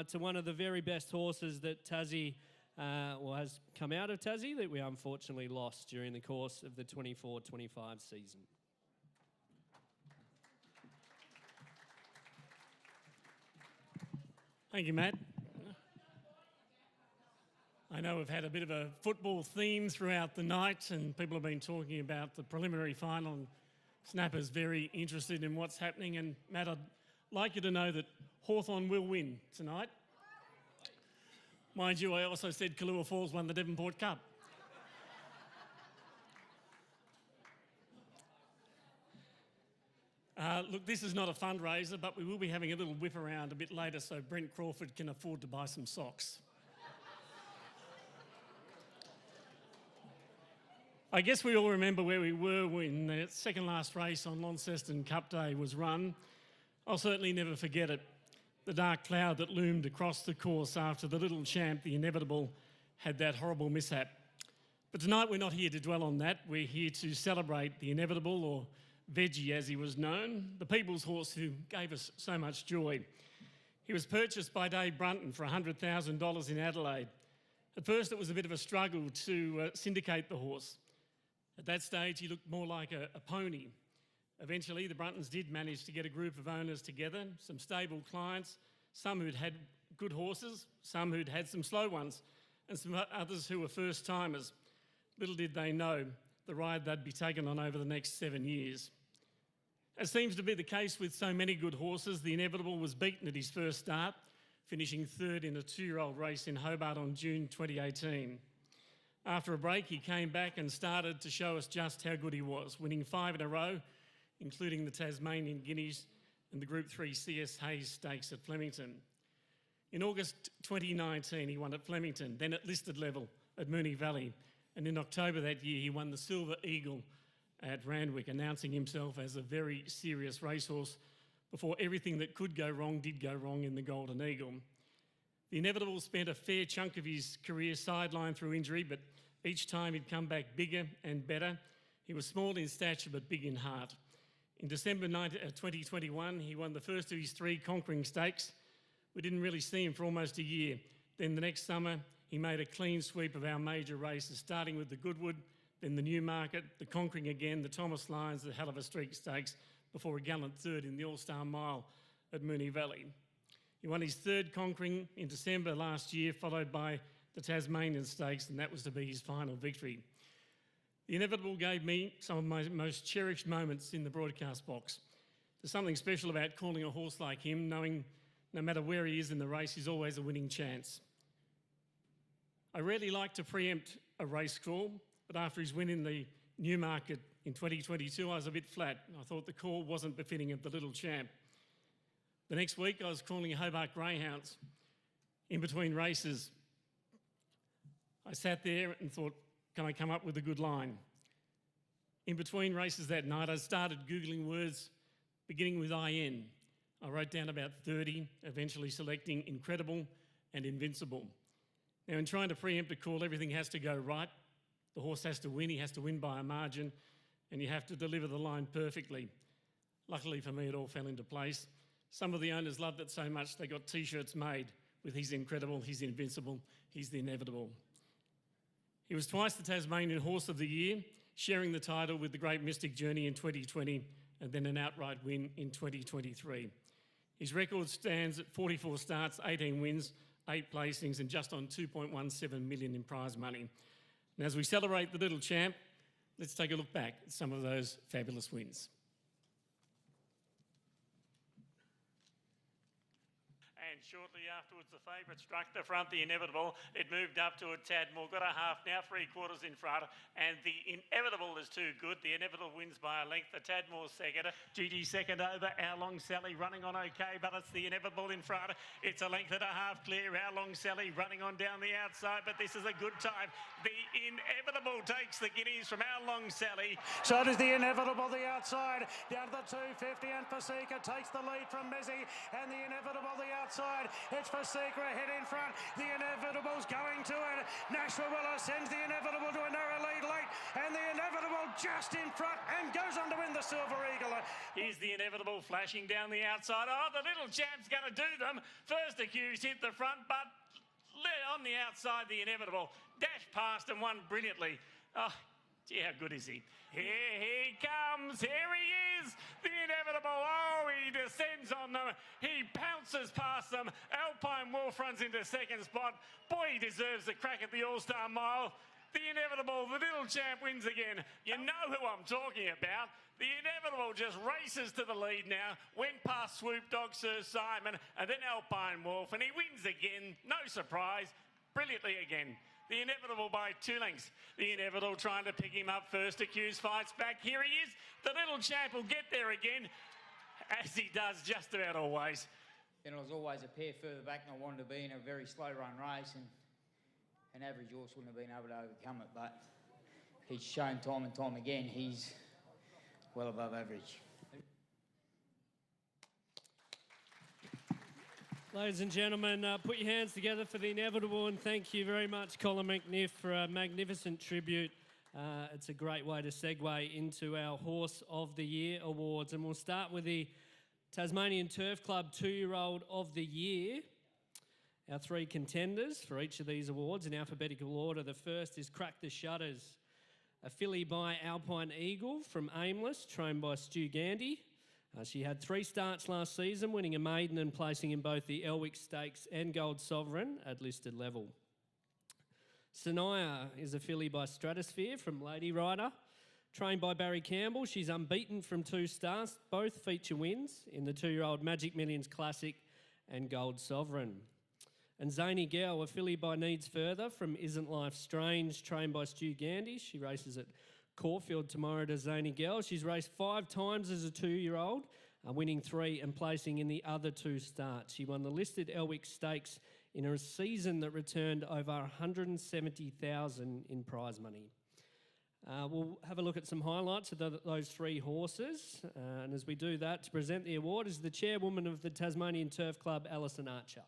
to one of the very best horses that Tassie, has come out of Tassie, that we unfortunately lost during the course of the 24-25 season. Thank you, Matt. I know we've had a bit of a football theme throughout the night and people have been talking about the preliminary final. And Snapper's very interested in what's happening. And Matt, I'd like you to know that Hawthorn will win tonight. Mind you, I also said Kahlua Falls won the Devonport Cup. Look, this is not a fundraiser, but we will be having a little whip around a bit later so Brent Crawford can afford to buy some socks. I guess we all remember where we were when the second last race on Launceston Cup Day was run. I'll certainly never forget it. The dark cloud that loomed across the course after the little champ, the Inevitable, had that horrible mishap. But tonight we're not here to dwell on that. We're here to celebrate the Inevitable, or Veggie as he was known, the people's horse who gave us so much joy. He was purchased by Dave Brunton for $100,000 in Adelaide. At first it was a bit of a struggle to syndicate the horse. At that stage he looked more like a pony. Eventually the Bruntons did manage to get a group of owners together, some stable clients, some who'd had good horses, some who'd had some slow ones, and some others who were first timers. Little did they know the ride they'd be taken on over the next 7 years. As seems to be the case with so many good horses, the Inevitable was beaten at his first start, finishing third in a 2-year-old race in Hobart on June 2018. After a break, he came back and started to show us just how good he was, winning 5 in a row, including the Tasmanian Guineas and the Group 3 CS Hayes Stakes at Flemington. In August 2019, he won at Flemington, then at listed level at Moonee Valley, and in October that year, he won the Silver Eagle at Randwick, announcing himself as a very serious racehorse before everything that could go wrong did go wrong in the Golden Eagle. The Inevitable spent a fair chunk of his career sidelined through injury, but each time he'd come back bigger and better. He was small in stature but big in heart. In December 2021, he won the first of his 3 conquering stakes. We didn't really see him for almost a year. Then the next summer, he made a clean sweep of our major races, starting with the Goodwood, then the Newmarket, the Conquering again, the Thomas Lyons, the Hell of a Streak Stakes, before a gallant third in the All-Star Mile at Moonee Valley. He won his 3rd Conquering in December last year, followed by the Tasmanian Stakes, and that was to be his final victory. The Inevitable gave me some of my most cherished moments in the broadcast box. There's something special about calling a horse like him, knowing no matter where he is in the race, he's always a winning chance. I rarely like to preempt a race call, but after his win in the Newmarket in 2022, I was a bit flat. I thought the call wasn't befitting of the little champ. The next week, I was calling Hobart Greyhounds in between races. I sat there and thought, can I come up with a good line? In between races that night, I started Googling words beginning with IN. I wrote down about 30, eventually selecting incredible and invincible. Now, in trying to preempt a call, everything has to go right. The horse has to win, he has to win by a margin, and you have to deliver the line perfectly. Luckily for me, it all fell into place. Some of the owners loved it so much they got T-shirts made with he's incredible, he's invincible, he's the Inevitable. He was twice the Tasmanian Horse of the Year, sharing the title with the Great Mystic Journey in 2020 and then an outright win in 2023. His record stands at 44 starts, 18 wins, 8 placings and just on 2.17 million in prize money. And as we celebrate the little champ, let's take a look back at some of those fabulous wins. And shortly afterwards, the favourite struck the front, the Inevitable. It moved up to a tad more, got a half, now 3/4 in front, and the Inevitable is too good. The Inevitable wins by a length, a tad more second. Gigi second over, Our Long Sally running on okay, but it's the Inevitable in front. It's a length and a half clear, Our Long Sally running on down the outside, but this is a good time. The Inevitable takes the guineas from Our Long Sally. So does the Inevitable, the outside, down to the 250, and Fasika takes the lead from Mezzi, and the Inevitable, the outside. It's Fasika ahead in front. The Inevitable's going to it. Nashua Willis sends the Inevitable to a narrow lead late, and the Inevitable just in front and goes on to win the Silver Eagle. Here's the Inevitable flashing down the outside. Oh, the little champ's going to do them. First accused hit the front, but on the outside, the Inevitable dashed past and won brilliantly. Oh, gee, how good is he? Here he comes. Here he is. The Inevitable. Oh, he descends on them. He pounces past them. Alpine Wolf runs into second spot. Boy, he deserves a crack at the All-Star Mile. The Inevitable, the little champ wins again. You know who I'm talking about. The Inevitable just races to the lead now. Went past Swoop Dog Sir Simon and then Alpine Wolf, and he wins again. No surprise. Brilliantly again. The Inevitable by 2 lengths. The Inevitable trying to pick him up first. Accused fights back. Here he is. The little champ will get there again, as he does just about always. And it was always a pair further back than I wanted to be in a very slow run race, and an average horse wouldn't have been able to overcome it, but he's shown time and time again he's well above average. Ladies and gentlemen, put your hands together for the Inevitable, and thank you very much, Colin McNiff, for a magnificent tribute. It's a great way to segue into our Horse of the Year awards, and we'll start with the Tasmanian Turf Club 2-Year-Old of the Year. Our 3 contenders for each of these awards in alphabetical order. The first is Crack the Shutters, a filly by Alpine Eagle from Aimless, trained by Stu Gandy. She had 3 starts last season, winning a maiden and placing in both the Elwick Stakes and Gold Sovereign at listed level. Sanaya is a filly by Stratosphere from Lady Rider. Trained by Barry Campbell, she's unbeaten from 2 starts, both feature wins in the 2-year-old Magic Millions Classic and Gold Sovereign. And Zany Girl, a filly by Needs Further from Isn't Life Strange, trained by Stu Gandy. She races at Caulfield tomorrow to Zany Girl. She's raced 5 times as a 2-year-old, winning 3 and placing in the other 2 starts. She won the listed Elwick Stakes in a season that returned over $170,000 in prize money. We'll have a look at some highlights of those 3 horses. And as we do that, to present the award is the chairwoman of the Tasmanian Turf Club, Alison Archer.